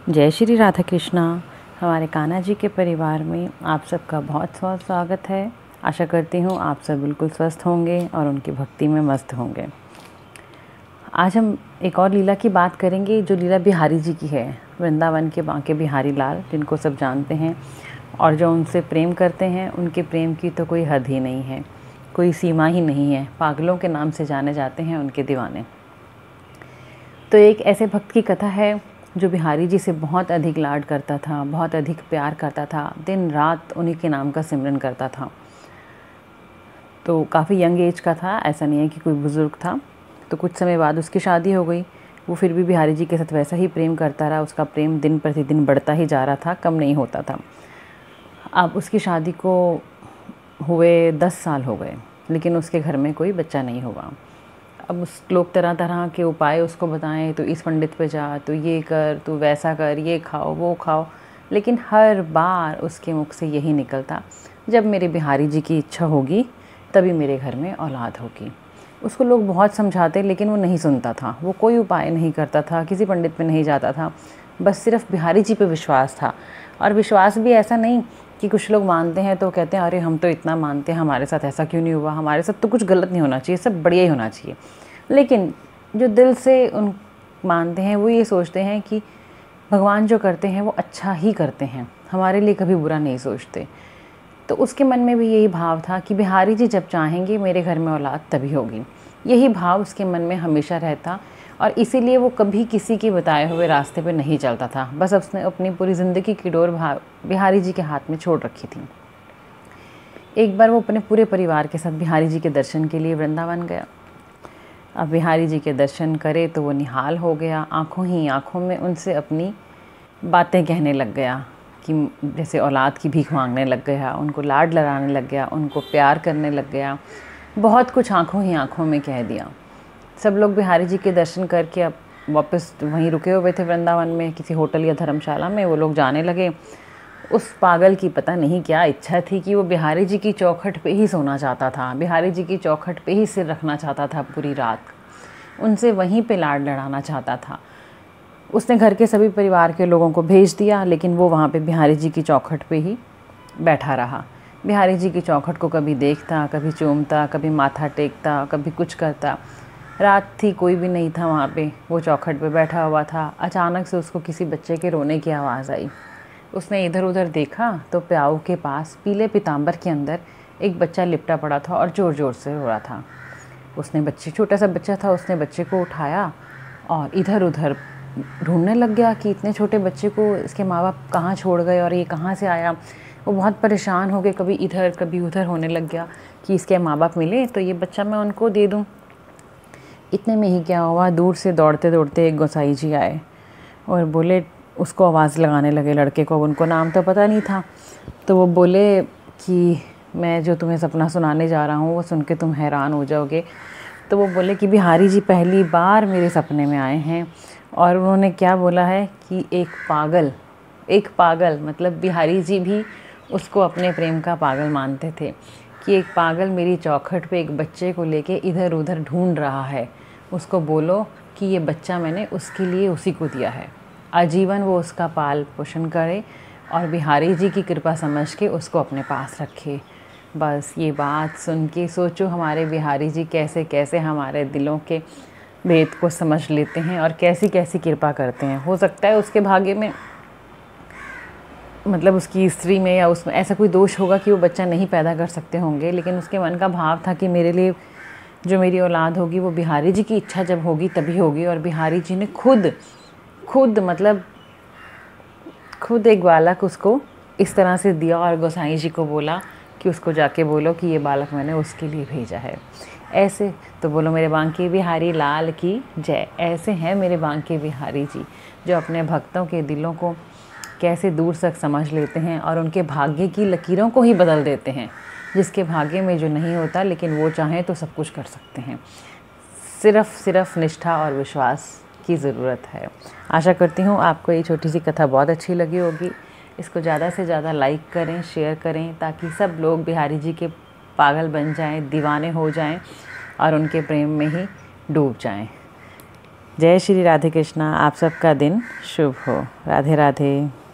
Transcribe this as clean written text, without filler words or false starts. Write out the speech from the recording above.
जय श्री राधा कृष्णा। हमारे कान्हा जी के परिवार में आप सबका बहुत बहुत स्वागत है। आशा करती हूँ आप सब बिल्कुल स्वस्थ होंगे और उनकी भक्ति में मस्त होंगे। आज हम एक और लीला की बात करेंगे जो लीला बिहारी जी की है। वृंदावन के बांके बिहारी लाल, जिनको सब जानते हैं और जो उनसे प्रेम करते हैं, उनके प्रेम की तो कोई हद ही नहीं है, कोई सीमा ही नहीं है। पागलों के नाम से जाने जाते हैं उनके दीवाने। तो एक ऐसे भक्त की कथा है जो बिहारी जी से बहुत अधिक लाड करता था, बहुत अधिक प्यार करता था, दिन रात उन्हीं के नाम का सिमरन करता था। तो काफ़ी यंग एज का था, ऐसा नहीं है कि कोई बुज़ुर्ग था। तो कुछ समय बाद उसकी शादी हो गई। वो फिर भी बिहारी जी के साथ वैसा ही प्रेम करता रहा। उसका प्रेम दिन प्रतिदिन बढ़ता ही जा रहा था, कम नहीं होता था। अब उसकी शादी को हुए 10 साल हो गए, लेकिन उसके घर में कोई बच्चा नहीं हुआ। अब उस लोग तरह तरह के उपाय उसको बताएं, तो इस पंडित पे जा, तो ये कर, तो वैसा कर, ये खाओ वो खाओ, लेकिन हर बार उसके मुख से यही निकलता, जब मेरे बिहारी जी की इच्छा होगी तभी मेरे घर में औलाद होगी। उसको लोग बहुत समझाते, लेकिन वो नहीं सुनता था। वो कोई उपाय नहीं करता था, किसी पंडित पे नहीं जाता था, बस सिर्फ बिहारी जी पे विश्वास था। और विश्वास भी ऐसा नहीं कि कुछ लोग मानते हैं तो कहते हैं अरे हम तो इतना मानते हैं, हमारे साथ ऐसा क्यों नहीं हुआ, हमारे साथ तो कुछ गलत नहीं होना चाहिए, सब बढ़िया ही होना चाहिए। लेकिन जो दिल से उन मानते हैं वो ये सोचते हैं कि भगवान जो करते हैं वो अच्छा ही करते हैं, हमारे लिए कभी बुरा नहीं सोचते। तो उसके मन में भी यही भाव था कि बिहारी जी जब चाहेंगे मेरे घर में औलाद तभी होगी। यही भाव उसके मन में हमेशा रहता और इसीलिए वो कभी किसी के बताए हुए रास्ते पे नहीं चलता था। बस उसने अपनी पूरी ज़िंदगी की डोर बिहारी जी के हाथ में छोड़ रखी थी। एक बार वो अपने पूरे परिवार के साथ बिहारी जी के दर्शन के लिए वृंदावन गया। अब बिहारी जी के दर्शन करे तो वो निहाल हो गया। आँखों ही आँखों में उनसे अपनी बातें कहने लग गया कि जैसे औलाद की भीख मांगने लग गया, उनको लाड लड़ाने लग गया, उनको प्यार करने लग गया, बहुत कुछ आँखों ही आँखों में कह दिया। सब लोग बिहारी जी के दर्शन करके अब वापस वहीं रुके हुए थे वृंदावन में, किसी होटल या धर्मशाला में। वो लोग जाने लगे। उस पागल की पता नहीं क्या इच्छा थी कि वो बिहारी जी की चौखट पे ही सोना चाहता था, बिहारी जी की चौखट पे ही सिर रखना चाहता था पूरी रात, उनसे वहीं पे लाड लड़ाना चाहता था। उसने घर के सभी परिवार के लोगों को भेज दिया, लेकिन वो वहाँ पे बिहारी जी की चौखट पे ही बैठा रहा। बिहारी जी की चौखट को कभी देखता, कभी चूमता, कभी माथा टेकता, कभी कुछ करता। रात थी, कोई भी नहीं था वहाँ पे, वो चौखट पे बैठा हुआ था। अचानक से उसको किसी बच्चे के रोने की आवाज़ आई। उसने इधर उधर देखा तो प्याऊ के पास पीले पीताम्बर के अंदर एक बच्चा लिपटा पड़ा था और ज़ोर ज़ोर से रो रहा था। उसने छोटा सा बच्चा था, उसने बच्चे को उठाया और इधर उधर ढूंढने लग गया कि इतने छोटे बच्चे को इसके माँ बाप कहाँ छोड़ गए और ये कहाँ से आया। वो बहुत परेशान हो गए, कभी इधर कभी उधर होने लग गया कि इसके माँ बाप मिले तो ये बच्चा मैं उनको दे दूँ। इतने में ही क्या हुआ, दूर से दौड़ते दौड़ते एक गोसाई जी आए और बोले, उसको आवाज़ लगाने लगे लड़के को। उनको नाम तो पता नहीं था, तो वो बोले कि मैं जो तुम्हें सपना सुनाने जा रहा हूँ वो सुन के तुम हैरान हो जाओगे। तो वो बोले कि बिहारी जी पहली बार मेरे सपने में आए हैं और उन्होंने क्या बोला है कि एक पागल मतलब बिहारी जी भी उसको अपने प्रेम का पागल मानते थे, कि एक पागल मेरी चौखट पे एक बच्चे को लेके इधर उधर ढूंढ रहा है। उसको बोलो कि ये बच्चा मैंने उसके लिए उसी को दिया है, आजीवन वो उसका पाल पोषण करे और बिहारी जी की कृपा समझ के उसको अपने पास रखे। बस ये बात सुन के सोचो हमारे बिहारी जी कैसे कैसे हमारे दिलों के भेद को समझ लेते हैं और कैसी कैसी कृपा करते हैं। हो सकता है उसके भाग्य में, मतलब उसकी स्त्री में या उसमें ऐसा कोई दोष होगा कि वो बच्चा नहीं पैदा कर सकते होंगे, लेकिन उसके मन का भाव था कि मेरे लिए जो मेरी औलाद होगी वो बिहारी जी की इच्छा जब होगी तभी होगी। और बिहारी जी ने खुद एक बालक उसको इस तरह से दिया और गोसाई जी को बोला कि उसको जाके बोलो कि ये बालक मैंने उसके लिए भेजा है। ऐसे तो बोलो मेरे बांके बिहारी लाल की जय। ऐसे हैं मेरे बांके बिहारी जी, जो अपने भक्तों के दिलों को कैसे दूर तक समझ लेते हैं और उनके भाग्य की लकीरों को ही बदल देते हैं। जिसके भाग्य में जो नहीं होता, लेकिन वो चाहें तो सब कुछ कर सकते हैं। सिर्फ निष्ठा और विश्वास की ज़रूरत है। आशा करती हूँ आपको ये छोटी सी कथा बहुत अच्छी लगी होगी। इसको ज़्यादा से ज़्यादा लाइक करें, शेयर करें, ताकि सब लोग बिहारी जी के पागल बन जाएं, दीवाने हो जाएं और उनके प्रेम में ही डूब जाएं। जय श्री राधे कृष्णा। आप सबका दिन शुभ हो। राधे राधे।